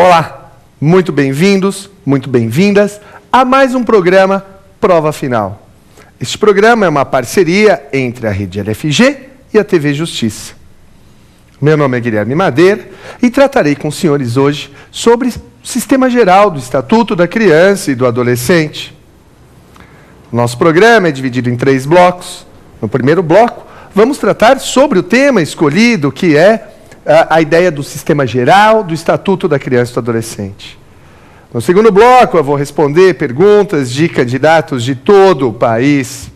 Olá, muito bem-vindos, muito bem-vindas a mais um programa Prova Final. Este programa é uma parceria entre a Rede LFG e a TV Justiça. Meu nome é Guilherme Madeira e tratarei com os senhores hoje sobre o sistema geral do Estatuto da Criança e do Adolescente. Nosso programa é dividido em 3 blocos. No primeiro bloco, vamos tratar sobre o tema escolhido, que é a ideia do sistema geral do Estatuto da Criança e do Adolescente. No segundo bloco, eu vou responder perguntas de candidatos de todo o país.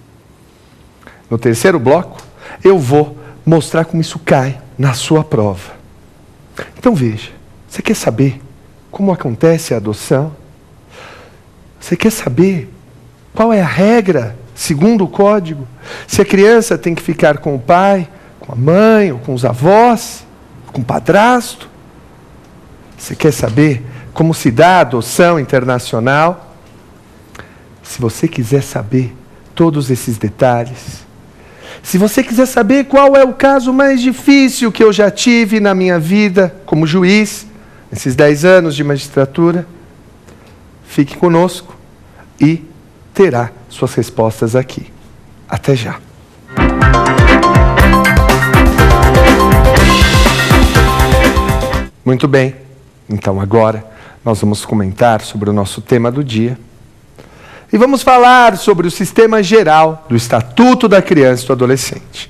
No terceiro bloco, eu vou mostrar como isso cai na sua prova. Então veja, você quer saber como acontece a adoção? Você quer saber qual é a regra, segundo o código? Se a criança tem que ficar com o pai, com a mãe, ou com os avós, com o padrasto? Você quer saber como se dá a adoção internacional? Se você quiser saber todos esses detalhes, se você quiser saber qual é o caso mais difícil que eu já tive na minha vida como juiz, nesses 10 anos de magistratura, fique conosco e terá suas respostas aqui. Até já. Muito bem, então agora nós vamos comentar sobre o nosso tema do dia. E vamos falar sobre o sistema geral do Estatuto da Criança e do Adolescente.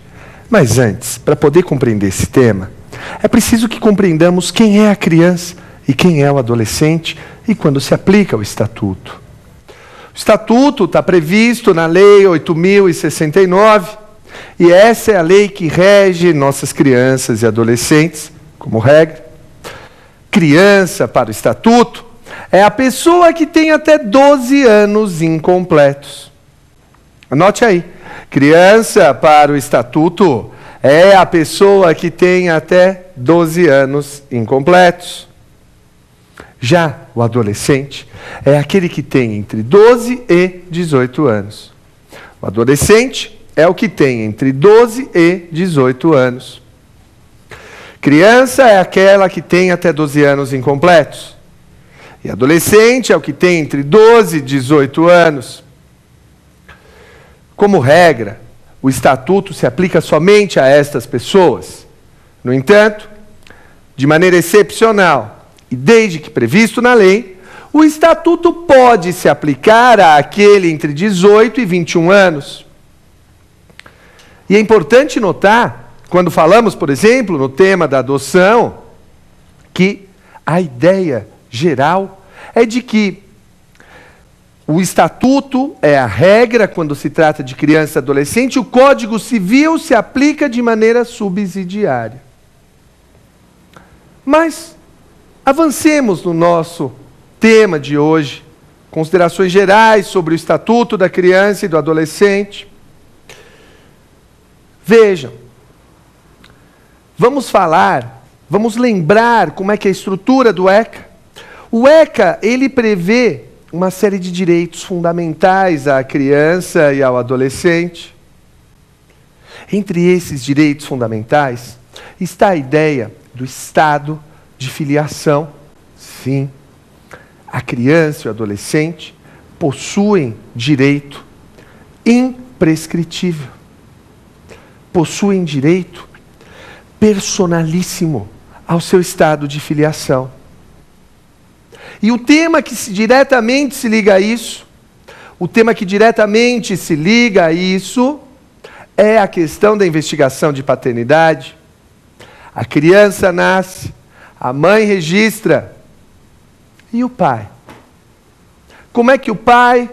Mas antes, para poder compreender esse tema, é preciso que compreendamos quem é a criança e quem é o adolescente e quando se aplica o Estatuto. O Estatuto está previsto na Lei 8.069, e essa é a lei que rege nossas crianças e adolescentes, como regra. Criança, para o Estatuto, é a pessoa que tem até 12 anos incompletos. Anote aí. Criança, para o Estatuto, é a pessoa que tem até 12 anos incompletos. Já o adolescente é aquele que tem entre 12 e 18 anos. O adolescente é o que tem entre 12 e 18 anos. Criança é aquela que tem até 12 anos incompletos. E adolescente é o que tem entre 12 e 18 anos. Como regra, o Estatuto se aplica somente a estas pessoas. No entanto, de maneira excepcional, e desde que previsto na lei, o Estatuto pode se aplicar àquele entre 18 e 21 anos. E é importante notar, quando falamos, por exemplo, no tema da adoção, que a ideia geral é de que o Estatuto é a regra quando se trata de criança e adolescente, o Código Civil se aplica de maneira subsidiária. Mas avancemos no nosso tema de hoje, considerações gerais sobre o Estatuto da Criança e do Adolescente. Vejam, vamos lembrar como é que é a estrutura do ECA. O ECA, ele prevê uma série de direitos fundamentais à criança e ao adolescente. Entre esses direitos fundamentais está a ideia do estado de filiação. Sim, a criança e o adolescente possuem direito imprescritível. Possuem direito personalíssimo ao seu estado de filiação. E o tema que diretamente se liga a isso, é a questão da investigação de paternidade. A criança nasce, a mãe registra, e o pai? Como é que o pai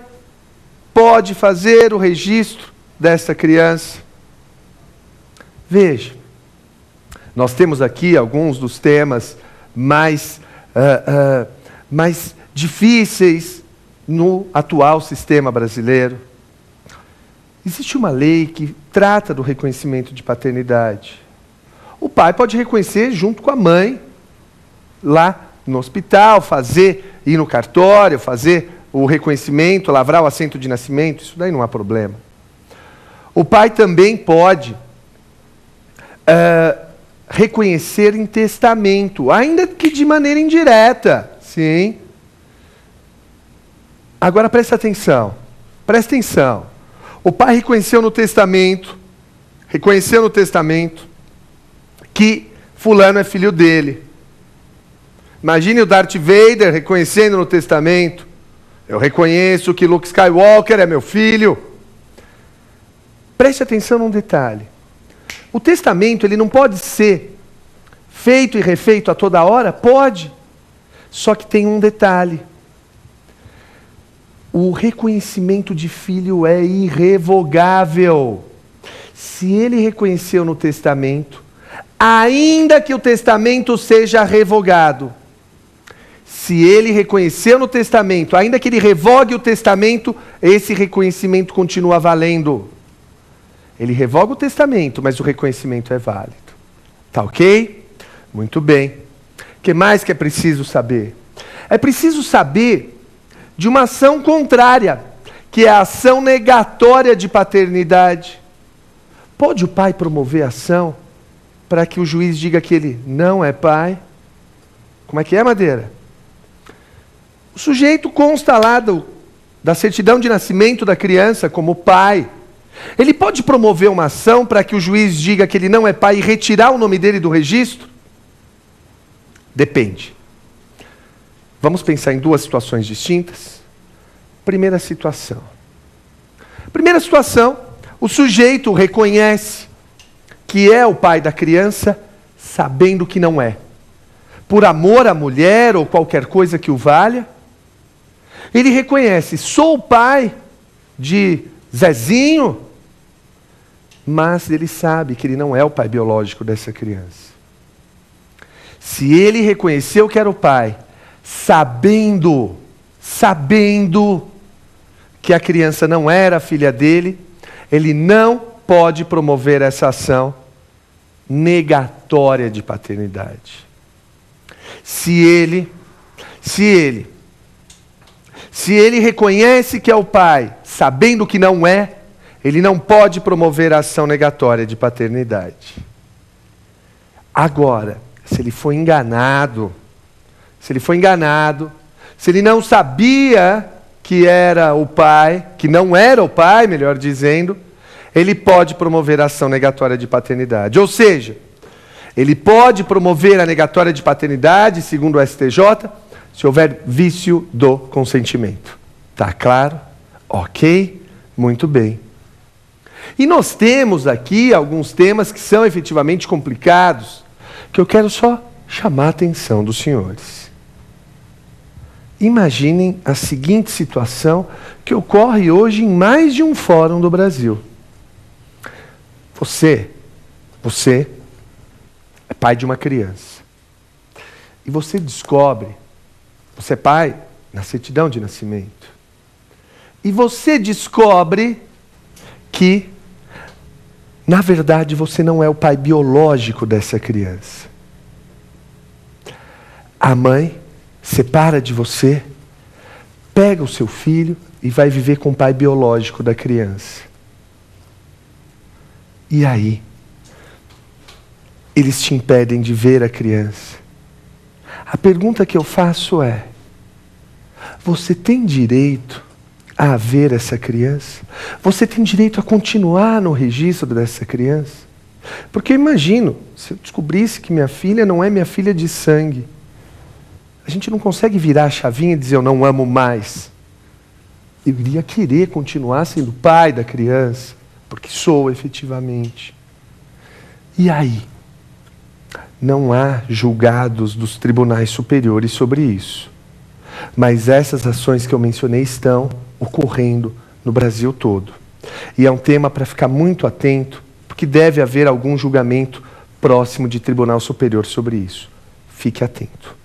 pode fazer o registro dessa criança? Veja, nós temos aqui alguns dos temas mais difíceis no atual sistema brasileiro. Existe uma lei que trata do reconhecimento de paternidade. O pai pode reconhecer junto com a mãe, lá no hospital, ir no cartório, fazer o reconhecimento, lavrar o assento de nascimento, isso daí não há problema. O pai também pode reconhecer em testamento, ainda que de maneira indireta. Sim. Agora presta atenção. Presta atenção. O pai reconheceu no testamento que fulano é filho dele. Imagine o Darth Vader reconhecendo no testamento: eu reconheço que Luke Skywalker é meu filho. Preste atenção num detalhe. O testamento, ele não pode ser feito e refeito a toda hora? Pode. Só que tem um detalhe. O reconhecimento de filho é irrevogável. Se ele reconheceu no testamento, ainda que o testamento seja revogado, se ele reconheceu no testamento, ainda que ele revogue o testamento, esse reconhecimento continua valendo. Ele revoga o testamento, mas o reconhecimento é válido. Tá ok? Muito bem. O que mais que é preciso saber? É preciso saber de uma ação contrária, que é a ação negatória de paternidade. Pode o pai promover ação para que o juiz diga que ele não é pai? Como é que é, Madeira? O sujeito consta lá da certidão de nascimento da criança como pai. Ele pode promover uma ação para que o juiz diga que ele não é pai e retirar o nome dele do registro? Depende. Vamos pensar em duas situações distintas. Primeira situação, o sujeito reconhece que é o pai da criança, sabendo que não é. Por amor à mulher ou qualquer coisa que o valha, ele reconhece: sou o pai de Zezinho, mas ele sabe que ele não é o pai biológico dessa criança. Se ele reconheceu que era o pai, sabendo que a criança não era filha dele, ele não pode promover essa ação negatória de paternidade. Se ele reconhece que é o pai, sabendo que não é, ele não pode promover a ação negatória de paternidade. Agora, se ele foi enganado, se ele não sabia que era o pai, que não era o pai, melhor dizendo, ele pode promover a ação negatória de paternidade. Ou seja, ele pode promover a negatória de paternidade, segundo o STJ, se houver vício do consentimento. Tá claro? Ok? Muito bem. E nós temos aqui alguns temas que são efetivamente complicados, que eu quero só chamar a atenção dos senhores. Imaginem a seguinte situação que ocorre hoje em mais de um fórum do Brasil. Você é pai de uma criança. E você descobre, você é pai na certidão de nascimento. E você descobre que, na verdade, você não é o pai biológico dessa criança. A mãe separa de você, pega o seu filho e vai viver com o pai biológico da criança. E aí, eles te impedem de ver a criança. A pergunta que eu faço é: você tem direito a ver essa criança? Você tem direito a continuar no registro dessa criança? Porque eu imagino, se eu descobrisse que minha filha não é minha filha de sangue, a gente não consegue virar a chavinha e dizer eu não amo mais. Eu iria querer continuar sendo pai da criança, porque sou efetivamente. E aí? Não há julgados dos tribunais superiores sobre isso. Mas essas ações que eu mencionei estão ocorrendo no Brasil todo. E é um tema para ficar muito atento, porque deve haver algum julgamento próximo de tribunal superior sobre isso. Fique atento.